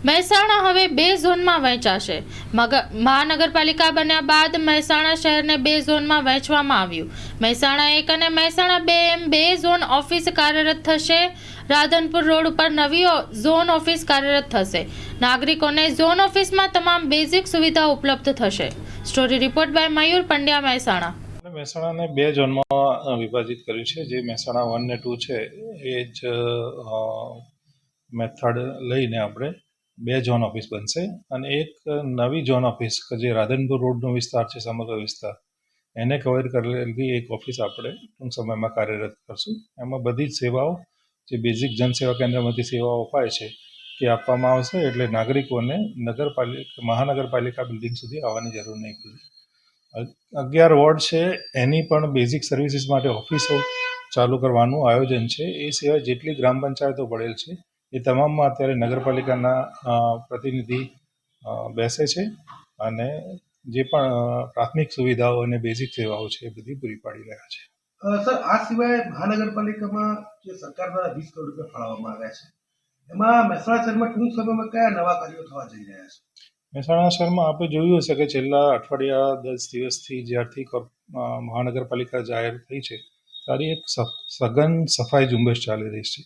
મહેસાણા હવે 2 ઝોનમાં વહેંચાશે। મહાનગરપાલિકા બન્યા બાદ મહેસાણા શહેરને 2 ઝોનમાં વહેંચવામાં આવ્યું। મહેસાણા 1 અને મહેસાણા 2 એમ 2 ઝોન ઓફિસ કાર્યરત થશે। રાધનપુર રોડ ઉપર નવી ઝોન ઓફિસ કાર્યરત થશે। નાગરિકોને ઝોન ઓફિસમાં તમામ બેઝિક સુવિધાઓ ઉપલબ્ધ થશે। સ્ટોરી રિપોર્ટ બાય મયુર પંડ્યા, મહેસાણા। મહેસાણાને 2 ઝોનમાં વિભાજિત કર્યું છે। જે મહેસાણા 1 ને 2 છે એ જ મેથડ લઈને આપણે 2 ઝોન ઓફિસ બનશે અને એક નવી ઝોન ઓફિસ કે જે રાધનપુર રોડનો વિસ્તાર છે, સમગ્ર વિસ્તાર એને કવર કરેલી એક ઓફિસ આપણે ટૂંક સમયમાં કાર્યરત કરશું। એમાં બધી જ સેવાઓ જે બેઝિક જનસેવા કેન્દ્રમાંથી સેવાઓ અપાય છે તે આપવામાં આવશે, એટલે નાગરિકોને મહાનગરપાલિકા બિલ્ડિંગ સુધી આવવાની જરૂર નહીં પડે। 11 વોર્ડ છે એની પણ બેઝિક સર્વિસીસ માટે ઓફિસો ચાલુ કરવાનું આયોજન છે। એ સિવાય જેટલી ગ્રામ પંચાયતો પડેલ છે એ તમામમાં અત્યારે નગરપાલિકાના પ્રતિનિધિ બેસે છે અને જે પણ પ્રાથમિક સુવિધાઓ અને બેઝિક સેવાઓ છે એ બધી પૂરી પાડી રહ્યા છે। સર, આ સિવાય મહાનગરપાલિકામાં જે સરકાર દ્વારા 20 કરોડ રૂપિયા ફાળવવામાં આવ્યા છે, એમાં મહેસાણા શહેરમાં ટૂંક સમયમાં કયા નવા કાર્યો થવા જઈ રહ્યા છે? મહેસાણા શહેરમાં આપણે જોયું હશે કે છેલ્લા અઠવાડિયા 10 દિવસથી જ્યારથી મહાનગરપાલિકા જાહેર થઈ છે ત્યારે એક સઘન સફાઈ ઝુંબેશ ચાલી રહી છે।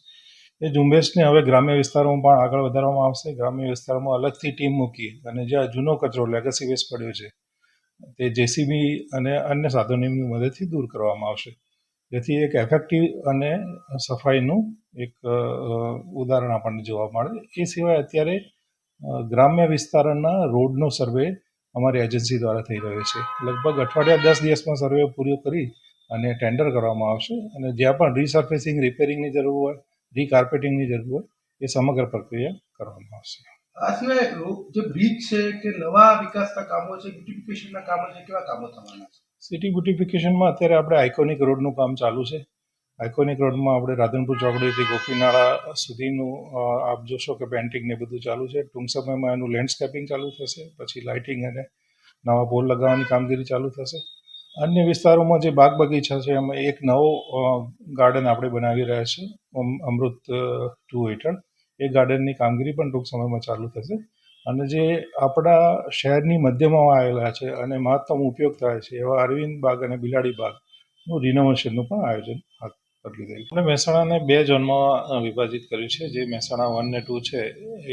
એ ઝુંબેશને હવે ગ્રામ્ય વિસ્તારોમાં પણ આગળ વધારવામાં આવશે। ગ્રામ્ય વિસ્તારોમાં અલગથી ટીમ મૂકી અને જ્યાં જૂનો કચરો લેગસી વેસ્ટ પડ્યો છે તે જેસીબી અને અન્ય સાધનોની મદદથી દૂર કરવામાં આવશે, જેથી એક એફેક્ટિવ અને સફાઈનું એક ઉદાહરણ આપણને જોવા મળે। એ સિવાય અત્યારે ગ્રામ્ય વિસ્તારોના રોડનો સર્વે અમારી એજન્સી દ્વારા થઈ રહ્યો છે। લગભગ અઠવાડિયા 10 દિવસમાં સર્વે પૂરો કરી અને ટેન્ડર કરવામાં આવશે અને જ્યાં પણ રીસર્ફેસિંગ, રિપેરિંગની જરૂર હોય, રીકાર્પેટિંગની જરૂર હોય એ સમગ્ર પ્રક્રિયા કરવામાં આવશે। આ સિવાય જે બ્રિજ છે કે નવા વિકાસના કામો છે, બ્યુટિફિકેશનના કામો છે, કેવા કામો થવાના છે? સિટી બ્યુટિફિકેશનમાં અત્યારે આપણે આઇકોનિક રોડનું કામ ચાલુ છે। આઇકોનિક રોડમાં આપણે રાધનપુર ચોકડીથી ગોપીનાળા સુધીનું આપ જોશો કે પેન્ટિંગ ને બધું ચાલુ છે। ટૂંક સમયમાં એનું લેન્ડસ્કેપિંગ ચાલુ થશે, પછી લાઇટિંગ અને નવા પોલ લગાવવાની કામગીરી ચાલુ થશે। અન્ય વિસ્તારોમાં જે બાગ બગીચા છે એમાં એક નવો ગાર્ડન આપણે બનાવી રહ્યા છીએ અમૃત 2 હેઠળ। એ ગાર્ડનની કામગીરી પણ ટૂંક સમયમાં ચાલુ થશે અને જે આપણા શહેરની મધ્યમાં આવેલા છે અને મહત્તમ ઉપયોગ થાય છે એવા અરવિંદ બાગ અને બિલાડી બાગનું રિનોવેશનનું પણ આયોજન હાથ ધરી દીધેલું છે। આપણે મહેસાણાને 2 ઝોનમાં વિભાજિત કર્યું છે। જે મહેસાણા 1 ને 2 છે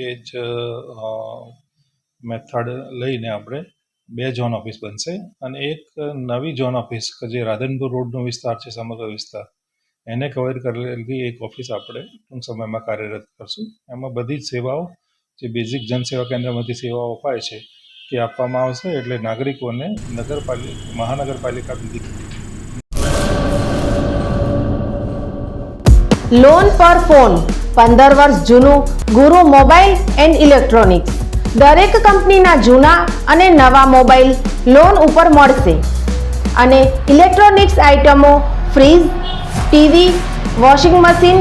એ જ મેથડ લઈને આપણે 2 ઝોન ઓફિસ બનશે અને એક નવી ઝોન ઓફિસ કે જે રાધનપુર રોડનો વિસ્તાર છે, સમગ્ર વિસ્તાર એને કવર કરેલી એક ઓફિસ આપણે ટૂંક સમયમાં કાર્યરત કરશું। એમાં બધી જ સેવાઓ જે બેઝિક જનસેવા કેન્દ્રમાંથી સેવાઓ અપાય છે તે આપવામાં આવશે, એટલે નાગરિકોને મહાનગરપાલિકા બિલ્ડિંગ લોન પર ફોન 15 વર્ષ જૂનું ગુરુ મોબાઈલ એન્ડ ઇલેક્ટ્રોનિક્સ દરેક કંપનીના જૂના અને નવા મોબાઈલ લોન ઉપર મળશે અને ઇલેક્ટ્રોનિક્સ આઇટમો ફ્રીજ, ટીવી, વોશિંગ મશીન।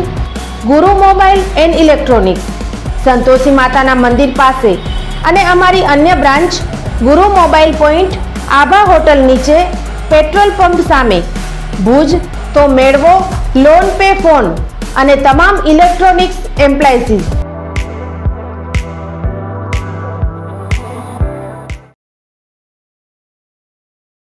ગુરુ મોબાઈલ એન્ડ ઇલેક્ટ્રોનિક્સ સંતોષી માતાના મંદિર પાસે અને અમારી અન્ય બ્રાન્ચ ગુરુ મોબાઈલ પોઈન્ટ આભા હોટલ નીચે, પેટ્રોલ પંપ સામે, ભુજ। તો મેળવો લોન પે ફોન અને તમામ ઇલેક્ટ્રોનિક્સ એપ્લાયન્સીસ।